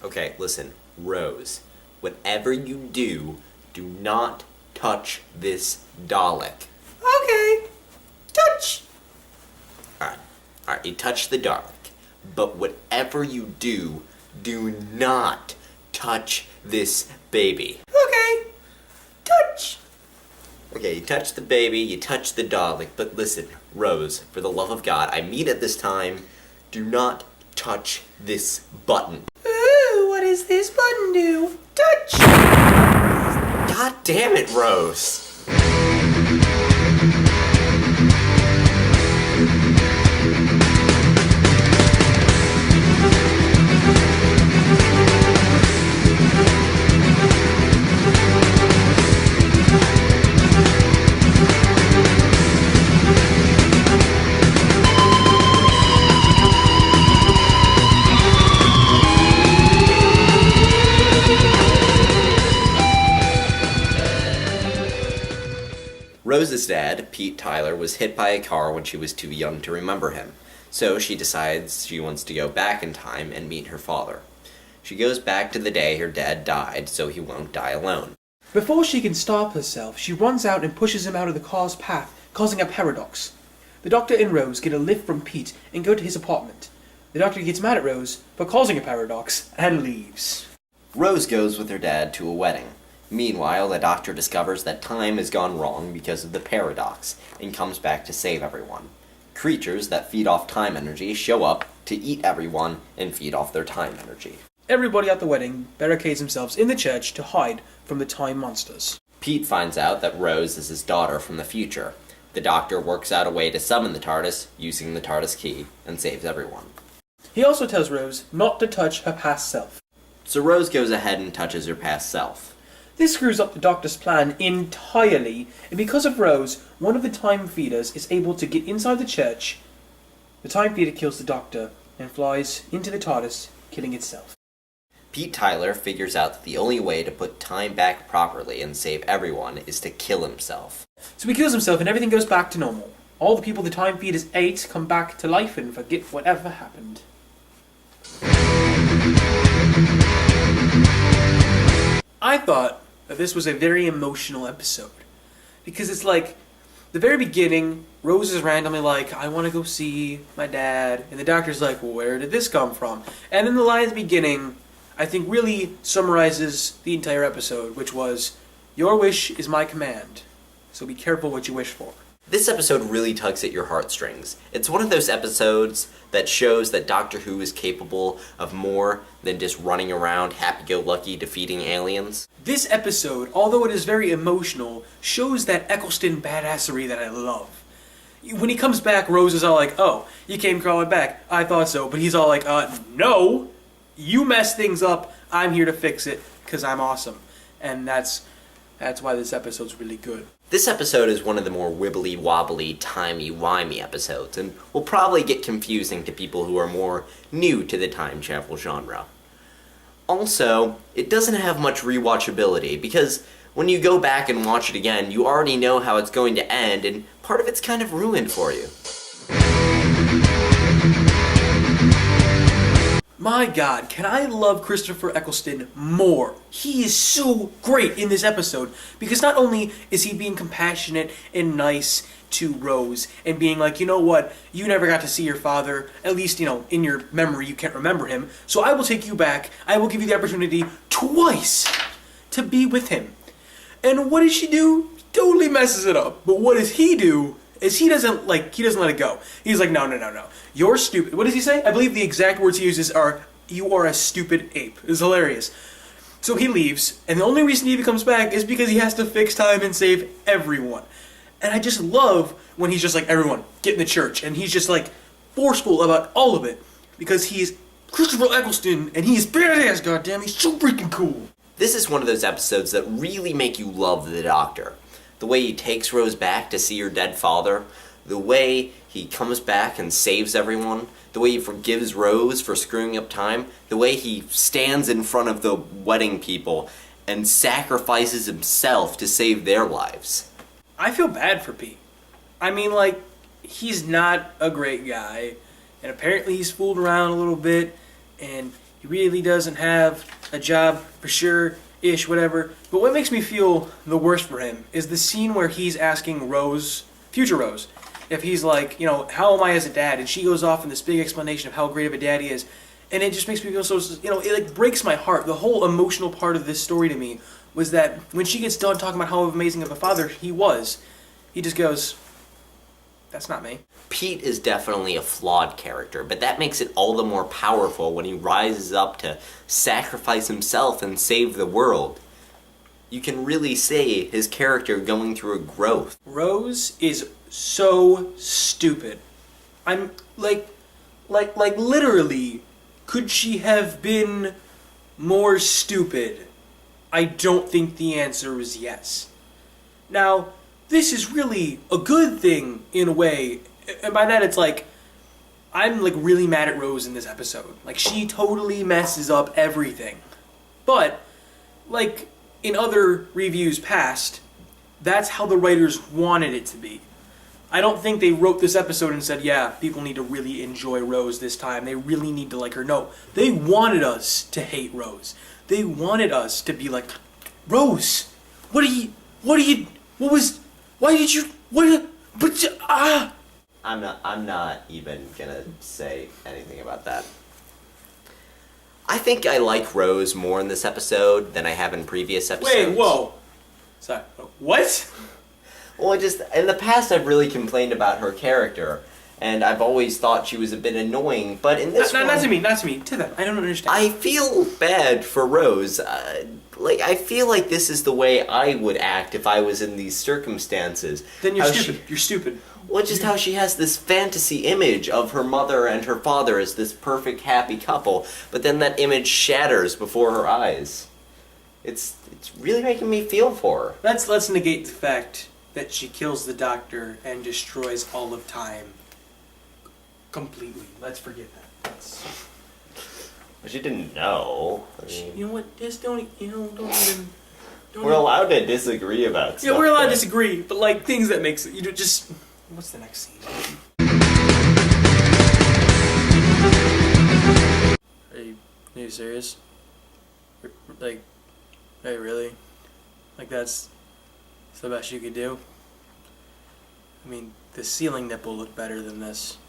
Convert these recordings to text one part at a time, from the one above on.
Okay, listen, Rose. Whatever you do, do not touch this Dalek. Okay. Touch! Alright, you touch the Dalek. But whatever you do, do not touch this baby. Okay. Touch! Okay, you touch the baby, you touch the Dalek, but listen, Rose, for the love of God, I mean at this time, do not touch this button. Ooh, what does this button do? Touch! God damn it, Rose! Rose's dad, Pete Tyler, was hit by a car when she was too young to remember him, so she decides she wants to go back in time and meet her father. She goes back to the day her dad died, so he won't die alone. Before she can stop herself, she runs out and pushes him out of the car's path, causing a paradox. The Doctor and Rose get a lift from Pete and go to his apartment. The Doctor gets mad at Rose for causing a paradox and leaves. Rose goes with her dad to a wedding. Meanwhile, the Doctor discovers that time has gone wrong because of the paradox, and comes back to save everyone. Creatures that feed off time energy show up to eat everyone and feed off their time energy. Everybody at the wedding barricades themselves in the church to hide from the time monsters. Pete finds out that Rose is his daughter from the future. The Doctor works out a way to summon the TARDIS using the TARDIS key, and saves everyone. He also tells Rose not to touch her past self. So Rose goes ahead and touches her past self. This screws up the Doctor's plan entirely, and because of Rose, one of the time feeders is able to get inside the church. The time feeder kills the Doctor and flies into the TARDIS, killing itself. Pete Tyler figures out that the only way to put time back properly and save everyone is to kill himself. So he kills himself and everything goes back to normal. All the people the time feeders ate come back to life and forget whatever happened. I thought that this was a very emotional episode. Because it's like, the very beginning, Rose is randomly like, I want to go see my dad. And the Doctor's like, well, where did this come from? And then the line at the beginning, I think really summarizes the entire episode, which was, your wish is my command. So be careful what you wish for. This episode really tugs at your heartstrings. It's one of those episodes that shows that Doctor Who is capable of more than just running around happy-go-lucky defeating aliens. This episode, although it is very emotional, shows that Eccleston badassery that I love. When he comes back, Rose is all like, oh, you came crawling back. I thought so. But he's all like, no, you messed things up. I'm here to fix it because I'm awesome. And that's why this episode's really good. This episode is one of the more wibbly-wobbly, timey-wimey episodes, and will probably get confusing to people who are more new to the time travel genre. Also, it doesn't have much rewatchability, because when you go back and watch it again, you already know how it's going to end, and part of it's kind of ruined for you. My God, can I love Christopher Eccleston more? He is so great in this episode, because not only is he being compassionate and nice to Rose, and being like, you know what, you never got to see your father, at least, in your memory you can't remember him, so I will take you back, I will give you the opportunity twice to be with him. And what does she do? Totally messes it up. But what does he do? Is he doesn't let it go. He's like, no. You're stupid. What does he say? I believe the exact words he uses are, you are a stupid ape. It's hilarious. So he leaves, and the only reason he comes back is because he has to fix time and save everyone. And I just love when he's just like, everyone, get in the church. And he's just like, forceful about all of it. Because he's Christopher Eccleston, and he's badass, goddamn, he's so freaking cool. This is one of those episodes that really make you love the Doctor. The way he takes Rose back to see her dead father, the way he comes back and saves everyone, the way he forgives Rose for screwing up time, the way he stands in front of the wedding people and sacrifices himself to save their lives. I feel bad for Pete. I mean, he's not a great guy, and apparently he's fooled around a little bit, and He really doesn't have a job for sure, ish, whatever. But what makes me feel the worst for him is the scene where he's asking Rose, future Rose, if he's like, how am I as a dad? And she goes off in this big explanation of how great of a dad he is. And it just makes me feel so, it like breaks my heart. The whole emotional part of this story to me was that when she gets done talking about how amazing of a father he was, he just goes, that's not me. Pete is definitely a flawed character, but that makes it all the more powerful when he rises up to sacrifice himself and save the world. You can really see his character going through a growth. Rose is so stupid. I'm like literally, could she have been more stupid? I don't think the answer is yes. Now, this is really a good thing in a way, and by that it's like, I'm like really mad at Rose in this episode. Like, she totally messes up everything. But, like in other reviews past, that's how the writers wanted it to be. I don't think they wrote this episode and said, yeah, people need to really enjoy Rose this time. They really need to like her. No, they wanted us to hate Rose. They wanted us to be like, Rose, why did you, I'm not even gonna say anything about that. I think I like Rose more in this episode than I have in previous episodes. Wait, whoa. Sorry, what? Well, in the past I've really complained about her character, and I've always thought she was a bit annoying, but in this one... Not to me, to them. I don't understand. I feel bad for Rose. I feel like this is the way I would act if I was in these circumstances. Then you're stupid. You're stupid. Well, just how she has this fantasy image of her mother and her father as this perfect, happy couple, but then that image shatters before her eyes. It's really making me feel for her. Let's negate the fact that she kills the doctor and destroys all of time completely. Let's forget that. But she didn't know. I mean, you know what? Just don't even. We're allowed to disagree about stuff. Yeah, we're allowed to disagree, but like things that makes just. What's the next scene? Are you serious? Like, hey, really? Like that's the best you could do? I mean, the ceiling nipple looked better than this.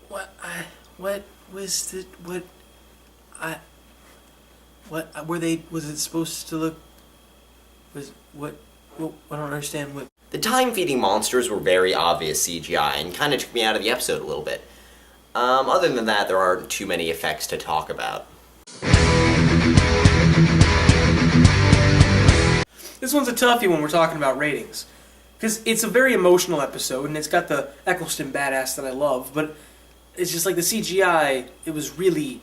What was it supposed to look, I don't understand what. The time-feeding monsters were very obvious CGI and kind of took me out of the episode a little bit. Other than that, there aren't too many effects to talk about. This one's a toughie when we're talking about ratings. Because it's a very emotional episode, and it's got the Eccleston badass that I love, but it's just like the CGI, it was really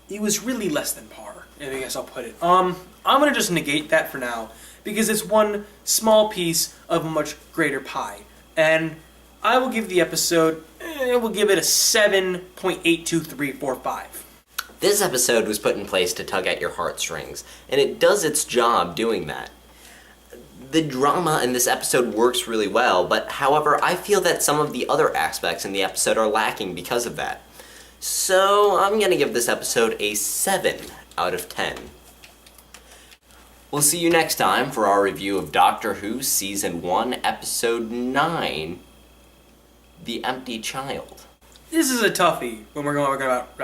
less than par, I guess I'll put it. I'm going to just negate that for now, because it's one small piece of a much greater pie. And I will give the episode, I will give it a 7.82345. This episode was put in place to tug at your heartstrings, and it does its job doing that. The drama in this episode works really well, but however, I feel that some of the other aspects in the episode are lacking because of that. So, I'm going to give this episode a 7 out of 10. We'll see you next time for our review of Doctor Who Season 1, Episode 9, The Empty Child. This is a toughie when we're going about...